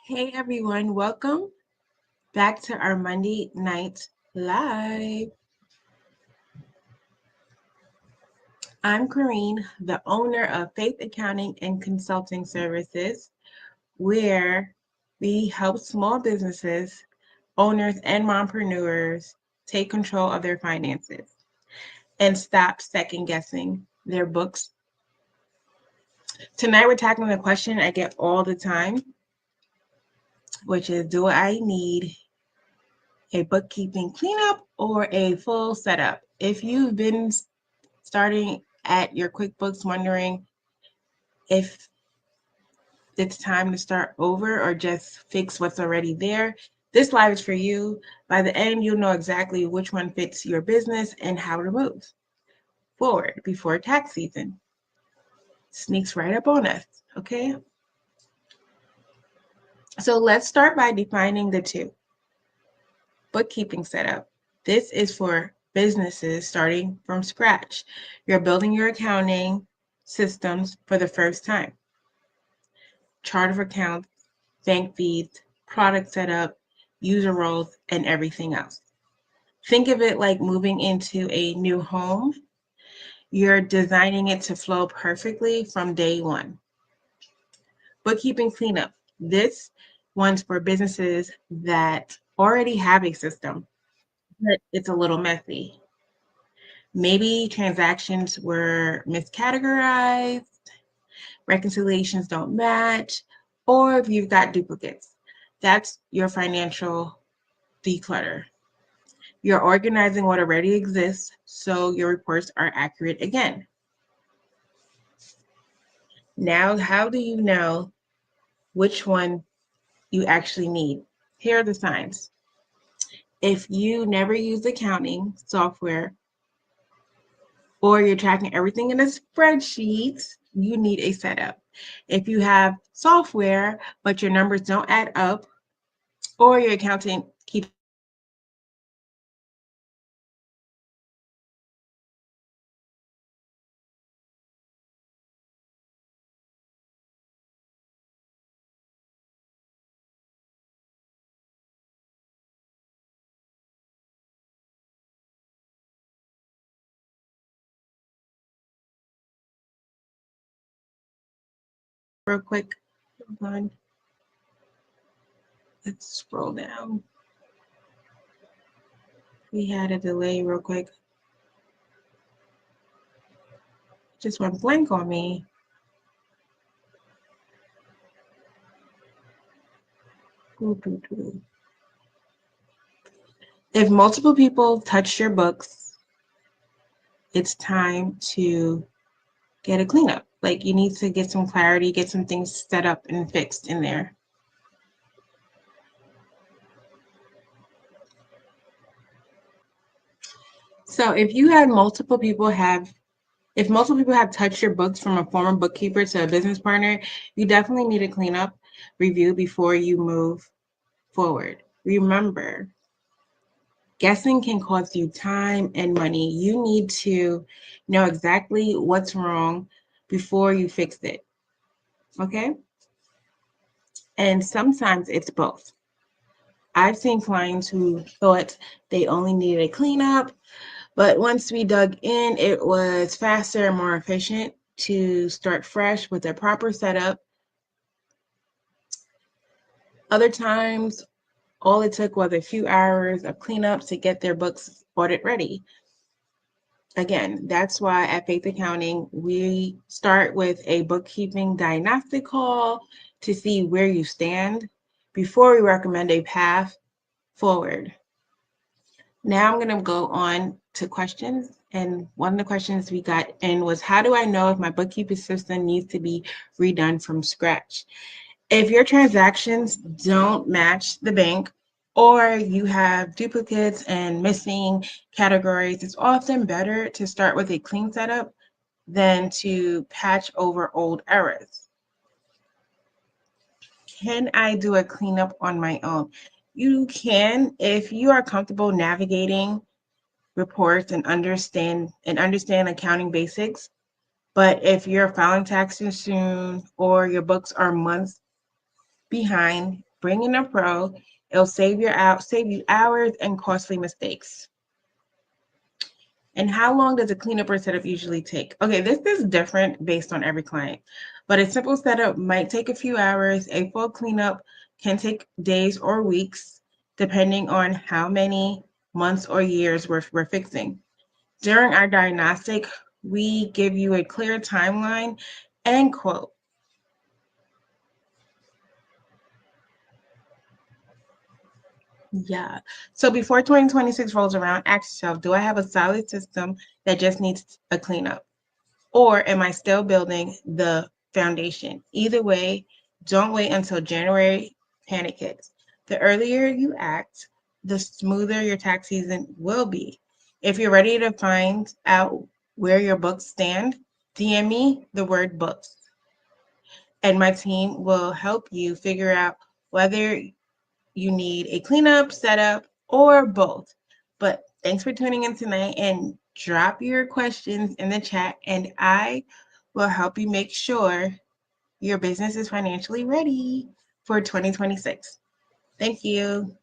Hey everyone, welcome back to our Monday night live. I'm Corrine, the owner of Faith Accounting and Consulting Services, where we help small businesses, owners, and mompreneurs take control of their finances and stop second guessing their books. Tonight, we're tackling a question I get all the time, which is, do I need a bookkeeping cleanup or a full setup? If you've been starting at your QuickBooks wondering if it's time to start over or just fix what's already there, this live is for you. By the end, you'll know exactly which one fits your business and how to move forward before tax season sneaks right up on us, okay? So let's start by defining the two. Bookkeeping setup. This is for businesses starting from scratch. You're building your accounting systems for the first time. Chart of accounts, bank feeds, product setup, user roles, and everything else. Think of it like moving into a new home. You're designing it to flow perfectly from day one. Bookkeeping cleanup. This one's for businesses that already have a system, but it's a little messy. Maybe transactions were miscategorized, reconciliations don't match, or if you've got duplicates. That's your financial declutter. You're organizing what already exists so your reports are accurate again. Now, how do you know which one you actually need? Here are the signs. If you never use accounting software or you're tracking everything in a spreadsheet, you need a setup. If you have software, but your numbers don't add up, or your accountant keeps real quick. Hold on. Let's scroll down. We had a delay real quick. Just went blank on me. If multiple people touch your books, it's time to get a cleanup. Like you need to get some clarity, get some things set up and fixed in there. So if multiple people have touched your books from a former bookkeeper to a business partner, you definitely need a cleanup review before you move forward. Remember, guessing can cost you time and money. You need to know exactly what's wrong before you fix it. Okay? And sometimes it's both. I've seen clients who thought they only needed a cleanup, but once we dug in, it was faster and more efficient to start fresh with a proper setup. Other times, all it took was a few hours of cleanup to get their books audit ready. Again, that's why at Faith Accounting, we start with a bookkeeping diagnostic call to see where you stand before we recommend a path forward. Now I'm going to go on to questions. And one of the questions we got in was, how do I know if my bookkeeping system needs to be redone from scratch? If your transactions don't match the bank or you have duplicates and missing categories, it's often better to start with a clean setup than to patch over old errors. Can I do a cleanup on my own? You can if you are comfortable navigating reports and understand accounting basics. But if you're filing taxes soon or your books are months behind, Bring in a pro. It'll save you hours and costly mistakes. And how long does a cleanup or setup usually take? Okay, this is different based on every client, but a simple setup might take a few hours. A full cleanup can take days or weeks, depending on how many months or years we're fixing. During our diagnostic, we give you a clear timeline and quote. Yeah. So before 2026 rolls around, ask yourself, do I have a solid system that just needs a cleanup? Or am I still building the foundation? Either way, don't wait until January panic hits. The earlier you act, the smoother your tax season will be. If you're ready to find out where your books stand, DM me the word books, and my team will help you figure out whether you need a cleanup, setup, or both. But thanks for tuning in tonight, and drop your questions in the chat, and I will help you make sure your business is financially ready for 2026. Thank you.